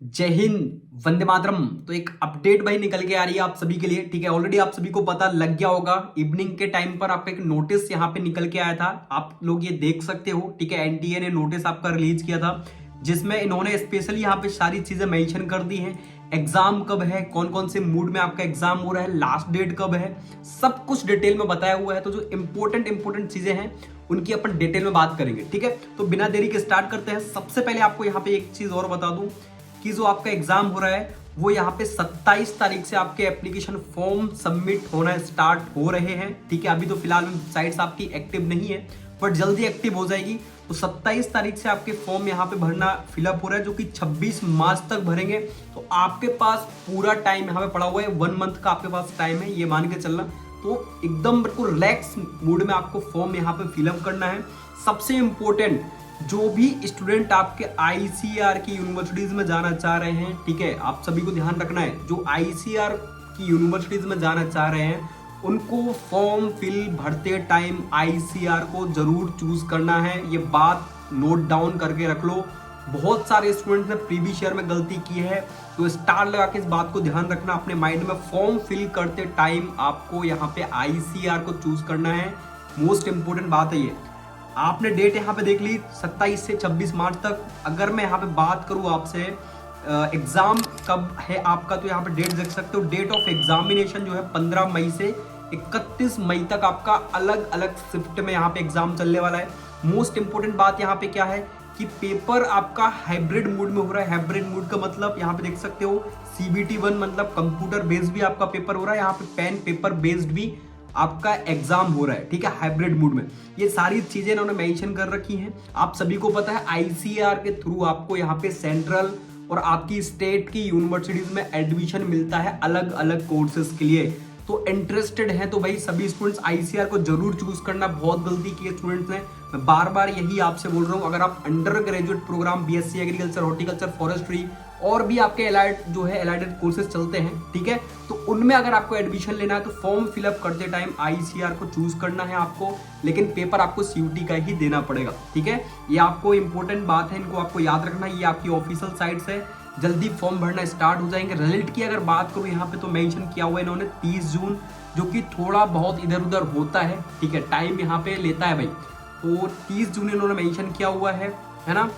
जय हिंद, वंदे मातरम। तो एक अपडेट भाई निकल के आ रही है आप सभी के लिए। ठीक है, ऑलरेडी आप सभी को पता लग गया होगा। इवनिंग के टाइम पर आपका एक नोटिस यहाँ पे निकल के आया था, आप लोग ये देख सकते हो। ठीक है, एनटीए ने नोटिस आपका रिलीज किया था, जिसमें इन्होंने स्पेशली यहाँ पे सारी चीजें मेंशन कर दी हैं। एग्जाम कब है, कौन कौन से मूड में आपका एग्जाम हो रहा है, लास्ट डेट कब है, सब कुछ डिटेल में बताया हुआ है। तो जो इंपॉर्टेंट चीजें हैं उनकी अपन डिटेल में बात करेंगे। ठीक है, तो बिना देरी के स्टार्ट करते हैं। सबसे पहले आपको यहाँ पे एक चीज और बता दूं कि जो आपका एग्जाम हो रहा है वो यहाँ पे 27 तारीख से आपके एप्लीकेशन फॉर्म सबमिट होना स्टार्ट हो रहे हैं। ठीक है, अभी तो फिलहाल साइट्स आपकी एक्टिव नहीं है, बट जल्दी एक्टिव हो जाएगी। तो 27 तारीख से आपके फॉर्म यहाँ पे भरना फिलअप हो रहा है, जो कि 26 मार्च तक भरेंगे। तो आपके पास पूरा टाइम यहाँ पे पड़ा हुआ है, 1 मंथ का आपके पास टाइम है, ये मान के चलना। तो एकदम बिल्कुल रिलैक्स मूड में आपको फॉर्म यहाँ पे फिलअप करना है। सबसे इंपॉर्टेंट, जो भी स्टूडेंट आपके आईसीआर की यूनिवर्सिटीज में जाना चाह रहे हैं, ठीक है, आप सभी को ध्यान रखना है, जो आईसीआर की यूनिवर्सिटीज में जाना चाह रहे हैं उनको फॉर्म फिल भरते टाइम आईसीआर को जरूर चूज करना है। ये बात नोट डाउन करके रख लो। बहुत सारे स्टूडेंट्स ने प्रीवियस ईयर में गलती की है, तो स्टार लगा के इस बात को ध्यान रखना अपने माइंड में। फॉर्म फिल करते टाइम आपको यहाँ पे आईसीआर को चूज करना है, मोस्ट इंपोर्टेंट बात है ये। आपने डेट यहाँ पे देख ली 27 से 26 मार्च तक। अगर मैं यहाँ पे बात करूँ आपसे एग्जाम कब है आपका, तो यहाँ पे डेट देख सकते हो। डेट ऑफ एग्जामिनेशन जो है 15 मई से 31 मई तक आपका अलग अलग शिफ्ट में यहाँ पे एग्जाम चलने वाला है। मोस्ट इंपोर्टेंट बात यहाँ पे क्या है कि पेपर आपका हाइब्रिड मोड में हो रहा है। हाइब्रिड मोड का मतलब यहाँ पे देख सकते हो CBT 1 मतलब कंप्यूटर बेस्ड भी आपका पेपर हो रहा है, यहाँ पे पेन पेपर बेस्ड भी आपका एग्जाम हो रहा है। ठीक है, हाइब्रिड मोड में। ये सारी चीजें इन्होंने मेंशन कर रखी हैं। आप सभी को पता है आईसीआर के थ्रू आपको यहाँ पे सेंट्रल और आपकी स्टेट की यूनिवर्सिटीज में एडमिशन मिलता है अलग अलग कोर्सेज के लिए। तो इंटरेस्टेड है तो भाई सभी स्टूडेंट्स आईसीआर को जरूर चूज करना। बहुत गलती की है स्टूडेंट्स ने, मैं बार बार यही आपसे बोल रहा हूँ। अगर आप undergraduate program BSc agriculture, horticulture, forestry और भी आपके एलाइड जो है एलाइडेड कोर्सेज चलते हैं, ठीक है, तो उनमें अगर आपको एडमिशन लेना है तो फॉर्म फिलअप करते टाइम आईसीआर को चूज करना है आपको, लेकिन पेपर आपको सीयूटी का ही देना पड़ेगा। ठीक है, ये आपको इंपॉर्टेंट बात है, इनको आपको याद रखना। ये आपकी ऑफिशियल साइट से जल्दी फॉर्म भरना स्टार्ट हो जाएंगे। रिजल्ट की अगर बात करूँ यहाँ पे तो मेंशन किया हुआ है इन्होंने 30 जून, जो कि थोड़ा बहुत इधर उधर होता है। ठीक है, टाइम यहाँ पे लेता है भाई, तो 30 जून इन्होंने मेंशन किया हुआ है ना,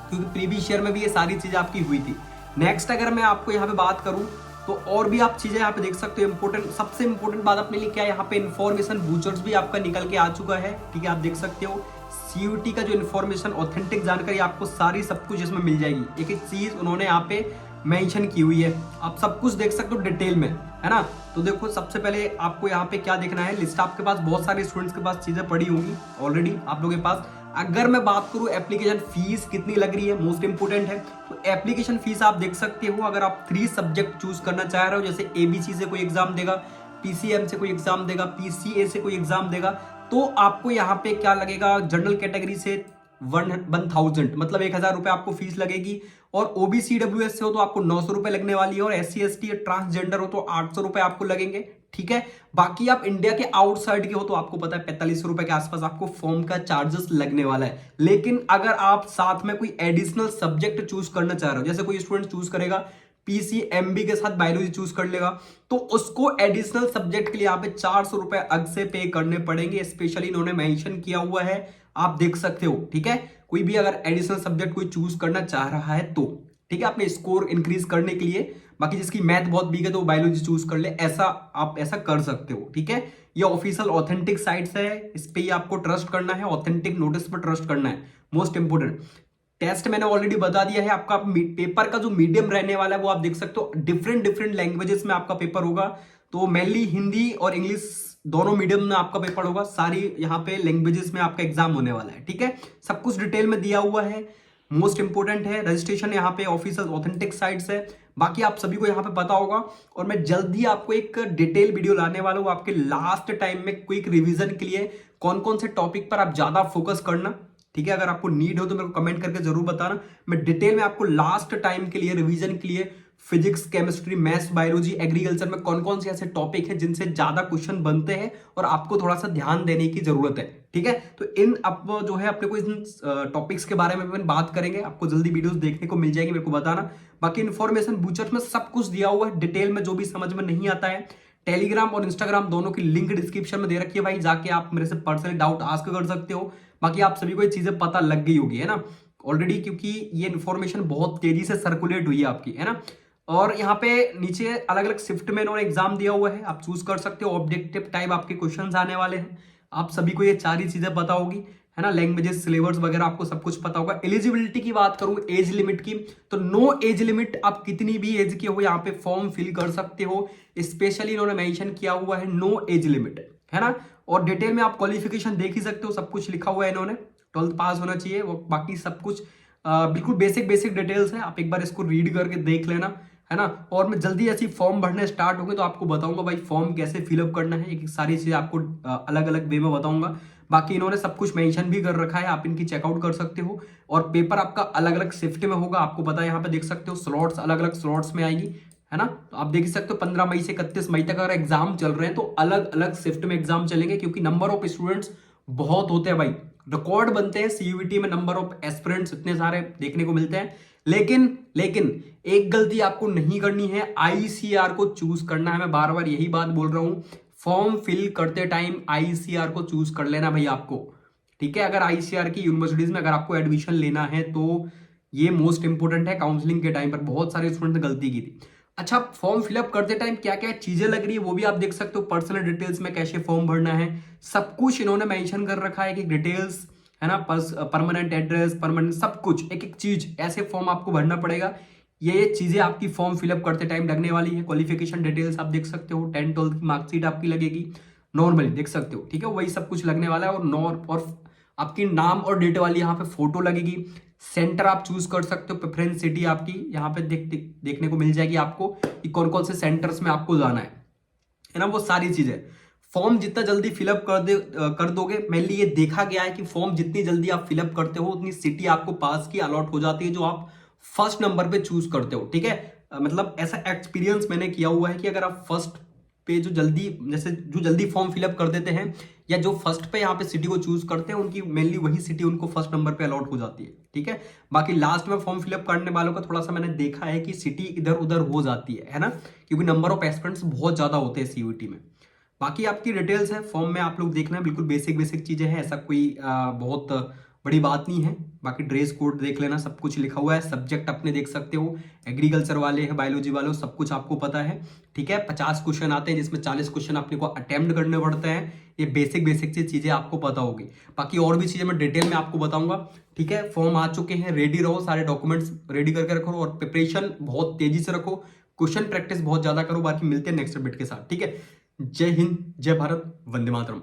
क्योंकि प्रीवियस ईयर में भी ये सारी चीजें आपकी हुई थी। नेक्स्ट अगर मैं आपको यहाँ पे बात करूँ तो और भी आप चीजें यहाँ पे देख सकते हो। इंपॉर्टेंट, सबसे इंपॉर्टेंट बात अपने लिए क्या है, यहाँ पे इन्फॉर्मेशन बूचर्स भी आपका निकल के आ चुका है। ठीक है, आप देख सकते हो सीयूटी का जो इन्फॉर्मेशन, ऑथेंटिक जानकारी आपको सारी सब कुछ इसमें मिल जाएगी। एक एक चीज उन्होंने यहाँ पे मेंशन की हुई है, आप सब कुछ देख सकते हो डिटेल में, है ना। तो देखो सबसे पहले आपको यहाँ पे क्या देखना है, लिस्ट आपके पास बहुत सारे स्टूडेंट्स के पास चीजें पड़ी होंगी ऑलरेडी आप लोगों के पास। अगर मैं बात करूं एप्लीकेशन फीस कितनी लग रही है, मोस्ट इंपोर्टेंट है। तो एप्लीकेशन फीस आप देख सकते हो, अगर आप 3 सब्जेक्ट चूज करना चाह रहे हो, जैसे एबीसी से कोई एग्जाम देगा, पीसीएम से कोई एग्जाम देगा, पीसीए से कोई एग्जाम देगा, तो आपको यहाँ पे क्या लगेगा, जनरल कैटेगरी से 1000 मतलब 1000 रुपए आपको फीस लगेगी। और ओबीसीडब्ल्यूएस से हो तो आपको 900 रुपए लगने वाली है, और SC ST ट्रांसजेंडर हो तो 800 रुपए आपको लगेंगे। ठीक है, बाकी आप इंडिया के आउटसाइड के हो तो आपको पता है 4500 रुपए के आसपास आपको फॉर्म का चार्जेस लगने वाला है। लेकिन अगर आप साथ में कोई एडिशनल सब्जेक्ट चूज करना चाह रहे हो, जैसे कोई स्टूडेंट चूज करेगा PCMB के साथ बायोलॉजी चूज कर लेगा, तो उसको एडिशनल सब्जेक्ट के लिए यहाँ पे 400 रुपए अलग से पे करने पड़ेंगे। स्पेशली इन्होंने मेंशन किया हुआ है, आप देख सकते हो। ठीक है, कोई भी अगर एडिशनल सब्जेक्ट कोई चूज करना चाह रहा है तो, ठीक है, अपने स्कोर इंक्रीज करने के लिए। बाकी जिसकी मैथ बहुत वीक है तो वो बायोलॉजी चूज कर ले, ऐसा आप ऐसा कर सकते हो। ठीक है, ये ऑफिशियल ऑथेंटिक साइट्स है, इस पे ही आपको ट्रस्ट करना है, ऑथेंटिक नोटिस पर ट्रस्ट करना है। मोस्ट इंपोर्टेंट टेस्ट मैंने ऑलरेडी बता दिया है। आपका पेपर का जो मीडियम रहने वाला है वो आप देख सकते हो, डिफरेंट लैंग्वेजेस में आपका पेपर होगा। तो मेनली हिंदी और इंग्लिश दोनों मीडियम में आपका पेपर होगा, सारी यहाँ पे लैंग्वेजेस में आपका एग्जाम होने वाला है। ठीक है, सब कुछ डिटेल में दिया हुआ है। मोस्ट इंपोर्टेंट है, रजिस्ट्रेशन यहाँ पे ऑफिशियल ऑथेंटिक साइट्स है। बाकी आप सभी को यहाँ पे पता होगा, और मैं जल्दी आपको एक डिटेल वीडियो लाने वाला हूँ आपके लास्ट टाइम में क्विक रिवीजन के लिए, कौन कौन से टॉपिक पर आप ज्यादा फोकस करना। ठीक है, अगर आपको नीड हो तो मेरे को कमेंट करके जरूर बताना। मैं डिटेल में आपको लास्ट टाइम के लिए, रिवीजन के लिए physics, chemistry, maths, biology, agriculture में कौन कौन से ऐसे टॉपिक हैं जिनसे ज्यादा क्वेश्चन बनते हैं और आपको थोड़ा सा ध्यान देने की जरूरत है। ठीक है, तो इन अब जो है अपने को इन टॉपिक्स के बारे में बात करेंगे। आपको जल्दी वीडियोस देखने को मिल जाएगी, मेरे को बताना। बाकी इन्फॉर्मेशन बूचर्स में सब कुछ दिया हुआ है डिटेल में, जो भी समझ में नहीं आता है टेलीग्राम और इंस्टाग्राम दोनों की लिंक डिस्क्रिप्शन में दे रखी है भाई, जाके आप मेरे से पर्सनली डाउट आस्क कर सकते हो। बाकी आप सभी को ये चीजें पता लग गई होगी, है ना ऑलरेडी, क्योंकि ये इन्फॉर्मेशन बहुत तेजी से सर्कुलेट हुई है आपकी, है ना। और यहाँ पे नीचे अलग अलग शिफ्ट में इन्होंने एग्जाम दिया हुआ है, आप चूज कर सकते हो। ऑब्जेक्टिव टाइप आपके क्वेश्चंस आने वाले हैं, आप सभी को ये 4 ही चीजें पता होगी, है ना। लैंग्वेजेस, सिलेबस वगैरह आपको सब कुछ पता होगा। एलिजिबिलिटी की बात करूं, एज लिमिट की, तो नो एज लिमिट, आप कितनी भी एज के हो यहाँ पे फॉर्म फिल कर सकते हो। स्पेशली इन्होंने मेंशन किया हुआ है नो एज लिमिट, है ना। और डिटेल में आप क्वालिफिकेशन देख ही सकते हो, सब कुछ लिखा हुआ है इन्होंने, 12th पास होना चाहिए, वो बाकी सब कुछ बिल्कुल बेसिक बेसिक डिटेल्स है, आप एक बार इसको रीड करके देख लेना, है ना। और मैं जल्दी ऐसी फॉर्म भरने स्टार्ट होंगे तो आपको बताऊंगा भाई फॉर्म कैसे फिलअप करना है, एक सारी चीजें आपको अलग अलग वे में बताऊंगा। बाकी इन्होंने सब कुछ मेंशन भी कर रखा है, आप इनकी चेकआउट कर सकते हो। और पेपर आपका अलग अलग शिफ्ट में होगा, आपको पता है यहाँ पे देख सकते हो स्लॉट्स अलग अलग स्लॉट्स में आएगी, है ना। तो आप देख सकते हो 15 मई से 31 मई तक अगर एग्जाम चल रहे हैं तो अलग अलग शिफ्ट में एग्जाम चलेंगे, क्योंकि नंबर ऑफ स्टूडेंट्स बहुत होते हैं भाई, रिकॉर्ड बनते हैं सीयूईटी में, नंबर ऑफ एस्पिरेंट्स इतने सारे देखने को मिलते हैं। लेकिन एक गलती आपको नहीं करनी है, आईसीआर को चूज करना है। मैं बार बार यही बात बोल रहा हूं, फॉर्म फिल करते टाइम आईसीआर को चूज कर लेना भाई आपको, ठीक है। अगर आईसीआर की यूनिवर्सिटीज में अगर आपको एडमिशन लेना है तो ये मोस्ट इंपोर्टेंट है। काउंसलिंग के टाइम पर बहुत सारे स्टूडेंट ने गलती की थी। अच्छा, फॉर्म फिलअप करते टाइम क्या क्या चीजें लग रही है वो भी आप देख सकते हो, पर्सनल डिटेल्स में कैसे फॉर्म भरना है, सब कुछ इन्होंने मेंशन कर रखा है कि डिटेल्स, है ना, परमानेंट एड्रेस, परमानेंट सब कुछ, एक एक चीज ऐसे फॉर्म आपको भरना पड़ेगा। ये चीजें आपकी फॉर्म फिलअप करते टाइम लगने वाली है। क्वालिफिकेशन डिटेल्स आप देख सकते हो, 10th 12th की मार्कशीट आपकी लगेगी नॉर्मली, देख सकते हो, ठीक है, वही सब कुछ लगने वाला है। और आपकी नाम और डेट वाली यहाँ पे फोटो लगेगी। सेंटर आप चूज कर सकते हो, प्रेफरेंस सिटी आपकी यहाँ पे देखने को मिल जाएगी आपको कि कौन कौन से सेंटर्स में आपको जाना है ना, वो सारी चीजें। फॉर्म जितना जल्दी फिलअप कर दोगे, मेनली ये देखा गया है कि फॉर्म जितनी जल्दी आप फिलअप करते हो उतनी सिटी आपको पास की अलॉट हो जाती है जो आप फर्स्ट नंबर पे चूज करते हो, ठीक है। मतलब ऐसा एक्सपीरियंस मैंने किया हुआ है कि अगर आप फर्स्ट पे जो जल्दी फॉर्म फिलअप कर देते हैं या जो फर्स्ट पे यहाँ पे सिटी को चूज करते हैं, उनकी मेनली वही सिटी उनको फर्स्ट नंबर पे अलॉट हो जाती है, ठीक है। बाकी लास्ट में फॉर्म फिलअप करने वालों का थोड़ा सा मैंने देखा है कि सिटी इधर उधर हो जाती है ना, क्योंकि नंबर ऑफ एस्पिरेंट्स बहुत ज्यादा होते हैं सीयूईटी में। बाकी आपकी डिटेल्स है फॉर्म में, आप लोग देखना, बिल्कुल बेसिक बेसिक चीजें हैं, ऐसा कोई बहुत बड़ी बात नहीं है। बाकी ड्रेस कोड देख लेना, सब कुछ लिखा हुआ है। सब्जेक्ट अपने देख सकते हो, एग्रीकल्चर वाले हैं, बायोलॉजी वाले हो, सब कुछ आपको पता है, ठीक है। 50 क्वेश्चन आते हैं जिसमें 40 क्वेश्चन अपने को अटेम्प्ट करने पड़ते हैं। ये बेसिक बेसिक चीजें आपको पता होगी। बाकी और भी चीजें मैं डिटेल में आपको बताऊंगा, ठीक है। फॉर्म आ चुके हैं, रेडी रहो, सारे डॉक्यूमेंट्स रेडी करके रखो और प्रिपरेशन बहुत तेजी से रखो, क्वेश्चन प्रैक्टिस बहुत ज्यादा करो। बाकी मिलते हैं नेक्स्ट अपडेट के साथ, ठीक है। जय हिंद, जय भारत, वंदे मातरम।